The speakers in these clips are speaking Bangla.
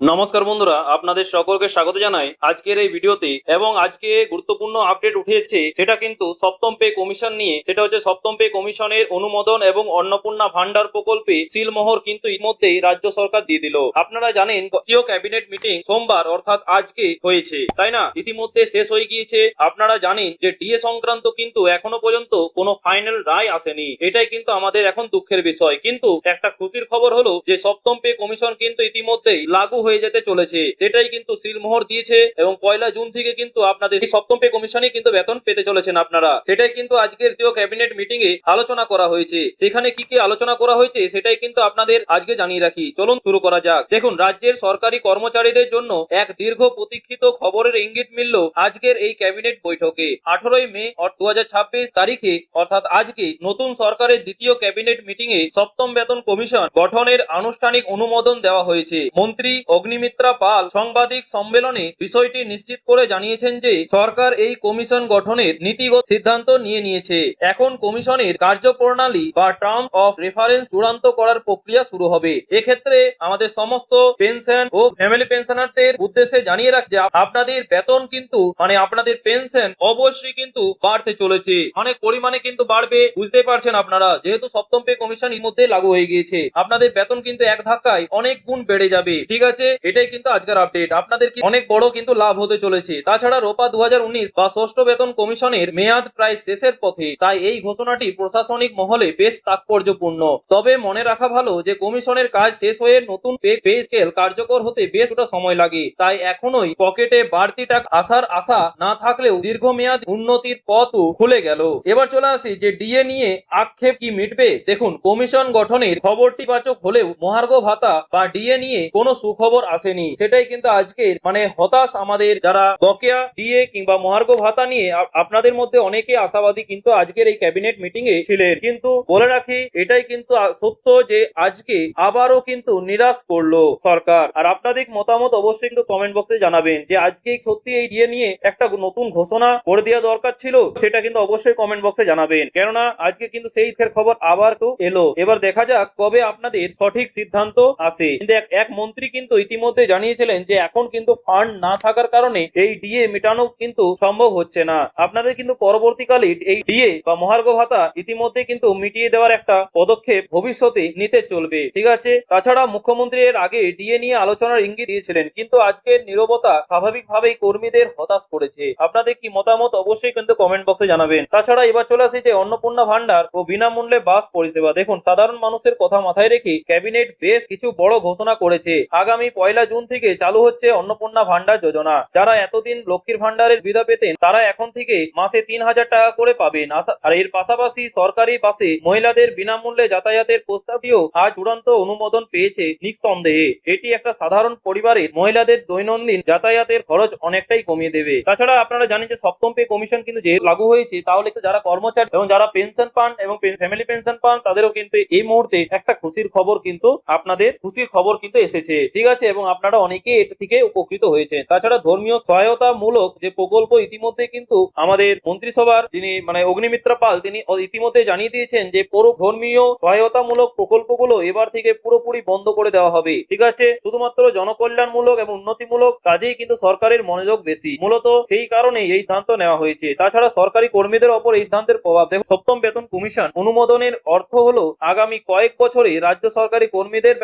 নমস্কার বন্ধুরা, আপনাদের সকলকে স্বাগত জানাই আজকের এই ভিডিওতে। এবং আজকে গুরুত্বপূর্ণ আপডেট উঠে এসেছে, সেটা কিন্তু সপ্তম পে কমিশন নিয়ে। সেটা হচ্ছে সপ্তম পে কমিশনের অনুমোদন এবং অন্নপূর্ণা ভান্ডার প্রকল্পে সিলমোহর কিন্তু ইতিমধ্যেই রাজ্য সরকার দিয়ে দিল। আপনারা জানেন জাতীয় ক্যাবিনেট মিটিং সোমবার অর্থাৎ আজকে হয়েছে, তাই না? ইতিমধ্যে শেষ হয়ে গিয়েছে। আপনারা জানেন যে ডিএ সংক্রান্ত কিন্তু এখনো পর্যন্ত কোনো ফাইনাল রায় আসেনি। এটাই কিন্তু আমাদের এখন দুঃখের বিষয়। কিন্তু একটা খুশির খবর হলো যে সপ্তম পে কমিশন কিন্তু ইতিমধ্যেই লাগু হয়ে যেতে চলেছে। সেটাই কিন্তু সিলমোহর দিয়েছে এবং 1 জুন থেকে কিন্তু আপনাদের সপ্তম পে কমিশনই কিন্তু বেতন পেতে চলেছেন আপনারা। সেটাই কিন্তু আজকের জাতীয় ক্যাবিনেট মিটিং এ আলোচনা করা হয়েছে। সেখানে কি কি আলোচনা করা হয়েছে সেটাই কিন্তু আপনাদের আজকে জানিয়ে রাখি। চলুন শুরু করা যাক। দেখুন, রাজ্যের সরকারি কর্মচারীদের জন্য এক দীর্ঘ প্রতীক্ষিত খবরের ইঙ্গিত মিলল আজকের এই ক্যাবিনেট বৈঠকে। 18 মে 2026 তারিখে অর্থাৎ আজকে নতুন সরকারের দ্বিতীয় ক্যাবিনেট মিটিং এ সপ্তম বেতন কমিশন গঠনের আনুষ্ঠানিক অনুমোদন দেওয়া হয়েছে। মন্ত্রী অগ্নিমিত্রা পাল সাংবাদিক সম্মেলনে বিষয়টি নিশ্চিত করে জানিয়েছেন যে সরকার এই কমিশন গঠনের নীতিগত সিদ্ধান্ত নিয়ে নিয়েছে। এখন কমিশনের কার্যপ্রণালী বা টার্ম অফ রেফারেন্স চূড়ান্ত করার প্রক্রিয়া শুরু হবে। এক্ষেত্রে আমাদের সমস্ত পেনশন ও ফ্যামিলি পেনশনারদের উদ্দেশ্যে জানিয়ে রাখ যে আপনাদের বেতন কিন্তু আপনাদের পেনশন অবশ্যই কিন্তু বাড়তে চলেছে। অনেক পরিমাণে কিন্তু বাড়বে, বুঝতে পারছেন আপনারা। যেহেতু সপ্তম পে কমিশন এর মধ্যে লাগু হয়ে গিয়েছে, আপনাদের বেতন কিন্তু এক ধাক্কায় অনেক গুণ বেড়ে যাবে। ঠিক আছে, এটাই কিন্তু আজকের আপডেট। আপনাদের কি অনেক বড় কিন্তু লাভ হতে চলেছে। তাছাড়া রোপা 2019 বা ষষ্ঠ বেতন কমিশনের মেয়াদ প্রায় শেষের পথে, তাই এই ঘোষণাটি প্রশাসনিক মহলে বেশ তাৎপর্যপূর্ণ। তবে মনে রাখা ভালো যে কমিশনের কাজ শেষ হয়ে নতুন পে স্কেল কার্যকর হতে বেশ একটা সময় লাগে। তাই এখনোই পকেটে বাড়তি টাকা আসার আশা না থাকলেও দীর্ঘমেয়াদ উন্নতির পথ খুলে গেল। এবার চলে আসি যে ডিএ নিয়ে আক্ষেপ কি মিটবে। দেখুন, কমিশন গঠনের খবরটি বাচক হলেও মহার্ঘ ভাতা বা ডিএ নিয়ে কোনো সুখবর আসেনি। সেটাই কিন্তু আজকের হতাশ আমাদের যারা বকেয়া ডিএ কিংবা মহার্ঘ ভাতা নিয়ে আপনাদের মধ্যে অনেকে আশাবাদী কিন্তু আজকের এই ক্যাবিনেট মিটিং এ ছিলেন। কিন্তু বলে রাখি, এটাই কিন্তু সত্য যে আজকে আবারও কিন্তু নিরাশ করলো সরকার। আর আপনাদের মতামত অবশ্যই কিন্তু কমেন্ট বক্সে জানাবেন যে আজকে সত্যি এই ডিএ নিয়ে একটা নতুন ঘোষণা করে দেওয়া দরকার ছিল। সেটা কিন্তু অবশ্যই কমেন্ট বক্সে জানাবেন, কেননা আজকে কিন্তু সেই খবর আবার তো এলো। এবার দেখা যাক কবে আপনাদের সঠিক সিদ্ধান্ত আসে। কিন্তু এক মন্ত্রী কিন্তু ইতিমধ্যে জানিয়েছিলেন যে এখন কিন্তু ফান্ড না থাকার কারণে এই ডিএ মেটানো কিন্তু সম্ভব হচ্ছে না। আপনাদের কিন্তু পরবর্তীকালে এই ডিএ বা মহার্ঘ ভাতা ইতিমধ্যে কিন্তু মিটিয়ে দেওয়ার একটা পদক্ষেপ ভবিষ্যতে নিতে চলবে। ঠিক আছে, তাছাড়া মুখ্যমন্ত্রী এর আগে ডিএ নিয়ে আলোচনার ইঙ্গিত দিয়েছিলেন, কিন্তু আজকের নীরবতা স্বাভাবিকভাবেই কর্মীদের হতাশ করেছে। আপনাদের কি মতামত অবশ্যই কিন্তু কমেন্ট বক্সে জানাবেন। তাছাড়া এবার চলে আসি যে অন্নপূর্ণা ভান্ডার ও বিনামূল্যে বাস পরিষেবা। দেখুন, সাধারণ মানুষের কথা মাথায় রেখে ক্যাবিনেট বেশ কিছু বড় ঘোষণা করেছে। আগামী 1 জুন থেকে চালু হচ্ছে অন্নপূর্ণা ভান্ডার যোজনা। যারা এতদিন লক্ষ্মীর ভান্ডারের সুবিধা পেতেন তারা এখন থেকে মাসে 3000 টাকা করে পাবেন। আর এর পাশাপাশি সরকারি বাসে মহিলাদের বিনামূল্যে যাতায়াতের প্রস্তাবটিও আজ চূড়ান্ত অনুমোদন পেয়েছে। নিঃসন্দেহে এটি একটা সাধারণ পরিবারের মহিলাদের দৈনন্দিন যাতায়াতের খরচ অনেকটাই কমিয়ে দেবে। তাছাড়া আপনারা জানেন যে সপ্তম পে কমিশন কিন্তু যে লাগু হয়েছে, তাহলে যারা কর্মচারী এবং যারা পেনশন পান এবং ফ্যামিলি পেনশন পান তাদেরও কিন্তু এই মুহূর্তে একটা খুশির খবর কিন্তু আপনাদের খুশির খবর কিন্তু এসেছে। ঠিক আছে, এবং আপনারা অনেকে এটা থেকে উপকৃত হয়েছে। তাছাড়া ধর্মীয় সহায়তামূলক যে প্রকল্প ইতিমধ্যে কিন্তু আমাদের মন্ত্রিসভার যিনি অগ্নিমিত্রা পাল তিনি ইতিমধ্যে জানিয়ে দিয়েছেন যে পুরো ধর্মীয় সহায়তামূলক প্রকল্পগুলো এবার থেকে পুরোপুরি বন্ধ করে দেওয়া হবে। ঠিক আছে, শুধুমাত্র জনকল্যাণমূলক এবং উন্নতিমূলক কাজেই কিন্তু সরকারের মনোযোগ বেশি। মূলত সেই কারণে এই সিদ্ধান্ত নেওয়া হয়েছে। তাছাড়া সরকারি কর্মীদের ওপর এই সিদ্ধান্তের প্রভাব। দেখুন, সপ্তম বেতন কমিশন অনুমোদনের অর্থ হলো আগামী কয়েক বছরে রাজ্য সরকারি কর্মীদের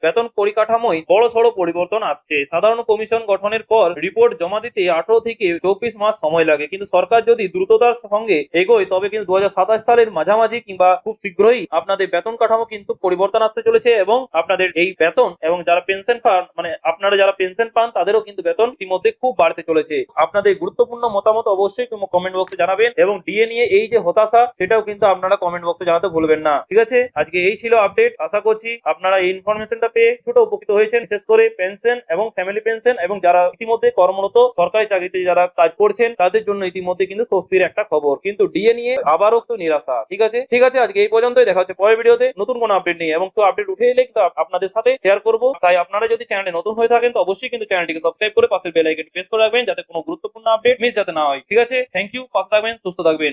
বেতন পরিকাঠামোয় বড়সড় পরিবর্তন আসছে। সাধারণ কমিশন গঠনের পর রিপোর্ট জমা দিতে 18 থেকে 24 মাস সময় লাগে, কিন্তু সরকার যদি দ্রুততার সঙ্গে এগোয় তবে কিন্তু 2027 সালের মাঝামাঝি কিংবা খুব শীঘ্রই আপনাদের বেতন কাঠামো কিন্তু পরিবর্তন আসতে চলেছে। এবং আপনাদের এই বেতন এবং যারা পেনশন পান আপনারা যারা পেনশন পান তাদেরও কিন্তু বেতন ইতিমধ্যে খুব বাড়তে চলেছে। আপনাদের গুরুত্বপূর্ণ মতামত অবশ্যই কমেন্ট বক্সে জানাবেন এবং ডিএ নিয়ে এই যে হতাশা সেটাও কিন্তু আপনারা কমেন্ট বক্সে জানাতে ভুলবেন না। ঠিক আছে, আজকে এই ছিল আপডেট। আশা করছি আপনারা এই ইনফরমেশনটা পেয়ে ছোট উপকৃত হয়েছেন, বিশেষ করে পেনশন এবং ফ্যামিলি পেনশন এবং যারা ইতিমধ্যে কর্মরত সরকারি চাকরিতে যারা কাজ করছেন তাদের জন্য ইতিমধ্যে কিন্তু স্বস্তির একটা খবর। কিন্তু ডিএ নিয়ে আবারও একটু নিরাশা। ঠিক আছে, আজকে এই পর্যন্তই। দেখা হচ্ছে পরের ভিডিওতে নতুন কোনো আপডেট নিয়ে, এবং তো আপডেট উঠে এলে কিন্তু আপনাদের সাথে শেয়ার করব। তাই আপনারা যদি চ্যানেলে নতুন হয়ে থাকেন তো অবশ্যই কিন্তু চ্যানেলটিকে সাবস্ক্রাইব করে পাশের বেল আইকনটি প্রেস করে রাখবেন যাতে কোনো গুরুত্বপূর্ণ আপডেট মিস যাতে না হয়। ঠিক আছে, থ্যাংক ইউ। পাশে থাকবেন, সুস্থ থাকবেন।